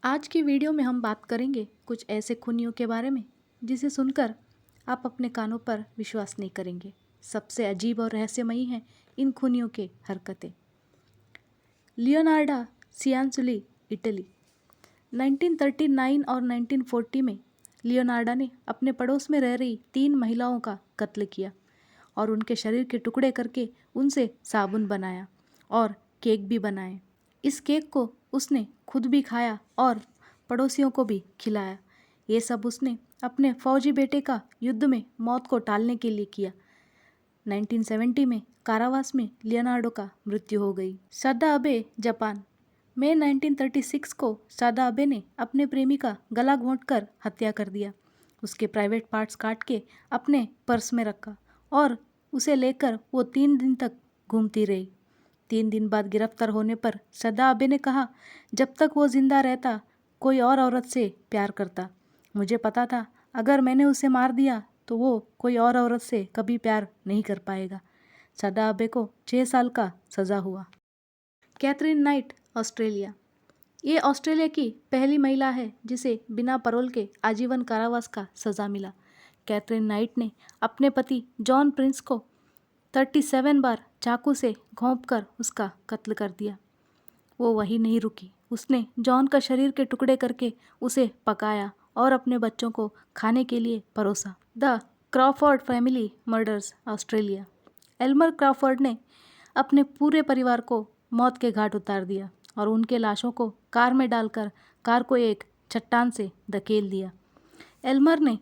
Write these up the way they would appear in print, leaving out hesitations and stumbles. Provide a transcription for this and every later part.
आज की वीडियो में हम बात करेंगे कुछ ऐसे खूनियों के बारे में जिसे सुनकर आप अपने कानों पर विश्वास नहीं करेंगे। सबसे अजीब और रहस्यमयी हैं इन खूनियों के हरकतें। Leonardo सियानसुली, Italy. 1939 और 1940 में लियोनार्डो ने अपने पड़ोस में रह रही 3 महिलाओं का कत्ल किया और उनके शरीर के टुकड़े करके उनसे साबुन बनाया और केक भी बनाए। इस केक को उसने खुद भी खाया और पड़ोसियों को भी खिलाया। ये सब उसने अपने फौजी बेटे का युद्ध में मौत को टालने के लिए किया। 1970 में कारावास में लियोनार्डो का मृत्यु हो गई। सादा अबे, जापान। मई 1936 को सादा अबे ने अपने प्रेमी का गला घोंटकर हत्या कर दिया। उसके प्राइवेट पार्ट्स काट के अपने पर्स में रखा और उसे लेकर वो 3 दिन तक घूमती रही। 3 दिन बाद गिरफ्तार होने पर सादा अबे ने कहा, जब तक वो जिंदा रहता कोई और औरत से प्यार करता। मुझे पता था अगर मैंने उसे मार दिया तो वो कोई और औरत से कभी प्यार नहीं कर पाएगा। सादा अबे को 6 साल का सज़ा हुआ। Catherine Knight, Australia. ये ऑस्ट्रेलिया की पहली महिला है जिसे बिना पैरोल के आजीवन कारावास का सज़ा मिला। कैथरीन नाइट ने अपने पति जॉन प्रिंस को 37 बार चाकू से घोंपकर उसका कत्ल कर दिया। वो वहीं नहीं रुकी। उसने जॉन का शरीर के टुकड़े करके उसे पकाया और अपने बच्चों को खाने के लिए परोसा। The Crawford family murders, Australia. Elmer Crawford ने अपने पूरे परिवार को मौत के घाट उतार दिया और उनके लाशों को कार में डालकर कार को एक चट्टान से धकेल दिया। एल्मर ने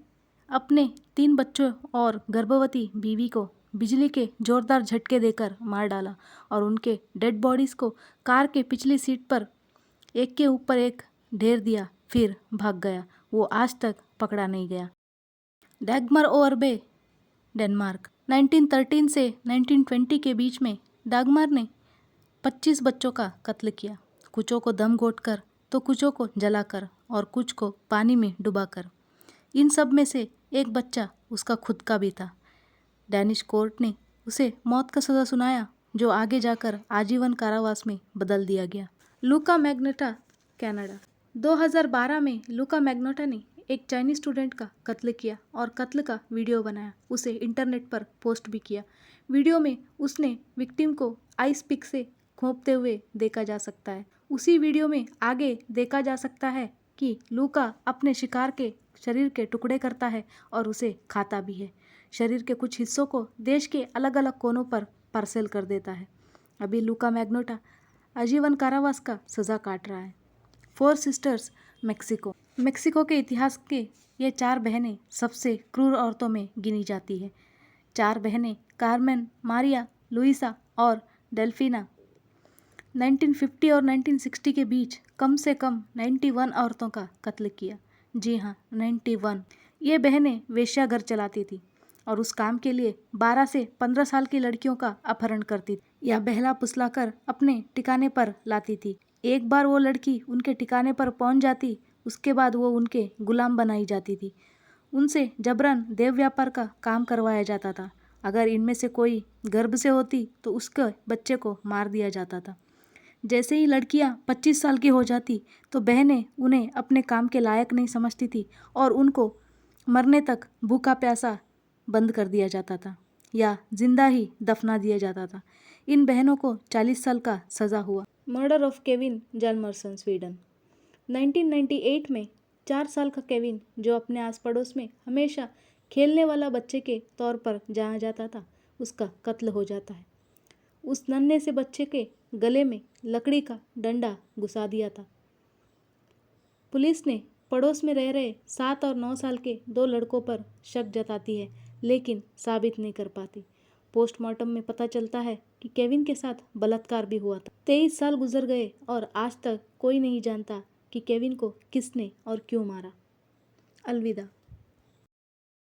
अपने 3 बच्चों और गर्भवती बीवी को बिजली के जोरदार झटके देकर मार डाला और उनके डेड बॉडीज़ को कार के पिछली सीट पर एक के ऊपर एक ढेर दिया, फिर भाग गया। वो आज तक पकड़ा नहीं गया। डैगमर ओअरबे, डेनमार्क। 1913 से 1920 के बीच में डैगमर ने 25 बच्चों का कत्ल किया। कुछों को दम घोंटकर तो कुछों को जलाकर और कुछ को पानी में डुबाकर। इन सब में से एक बच्चा उसका खुद का भी था। डैनिश कोर्ट ने उसे मौत का सज़ा सुनाया जो आगे जाकर आजीवन कारावास में बदल दिया गया। लूका मैग्नेटा, कनाडा। 2012 में लूका मैग्नेटा ने एक चाइनीज स्टूडेंट का कत्ल किया और कत्ल का वीडियो बनाया। उसे इंटरनेट पर पोस्ट भी किया। वीडियो में उसने विक्टिम को आइस पिक से घोंपते हुए देखा जा सकता है। उसी वीडियो में आगे देखा जा सकता है कि लूका अपने शिकार के शरीर के टुकड़े करता है और उसे खाता भी है। शरीर के कुछ हिस्सों को देश के अलग अलग कोनों पर पार्सल कर देता है। अभी लूका मैग्नेटा आजीवन कारावास का सज़ा काट रहा है। 4 सिस्टर्स, मेक्सिको। मेक्सिको के इतिहास के ये 4 बहनें सबसे क्रूर औरतों में गिनी जाती है। 4 बहनें कार्मेन, मारिया, लुइसा और डेल्फिना 1950 और 1960 के बीच कम से कम 91 औरतों का कत्ल किया। जी हाँ, 91। ये बहनें वेश्याघर चलाती थी और उस काम के लिए 12 से 15 साल की लड़कियों का अपहरण करती थी या बहला फुसलाकर अपने ठिकाने पर लाती थी। एक बार वो लड़की उनके ठिकाने पर पहुंच जाती, उसके बाद वो उनके गुलाम बनाई जाती थी। उनसे जबरन देह व्यापार का काम करवाया जाता था। अगर इनमें से कोई गर्भ से होती तो उसके बच्चे को मार दिया जाता था। जैसे ही लड़कियां 25 साल की हो जाती तो बहनें उन्हें अपने काम के लायक नहीं समझती थी और उनको मरने तक भूखा प्यासा बंद कर दिया जाता था या जिंदा ही दफना दिया जाता था। इन बहनों को 40 साल का सज़ा हुआ। Murder of Kevin Hjalmarsson, Sweden. 1998 में 4 साल का केविन, जो अपने आस पड़ोस में हमेशा खेलने वाला बच्चे के तौर पर जाना जाता था, उसका कत्ल हो जाता है। उस नन्हे से बच्चे के गले में लकड़ी का डंडा घुसा दिया था। पुलिस ने पड़ोस में रह रहे 7 और 9 साल के 2 लड़कों पर शक जताती है, लेकिन साबित नहीं कर पाती। पोस्टमार्टम में पता चलता है कि केविन के साथ बलात्कार भी हुआ था। 23 साल गुजर गए और आज तक कोई नहीं जानता कि केविन को किसने और क्यों मारा। अलविदा।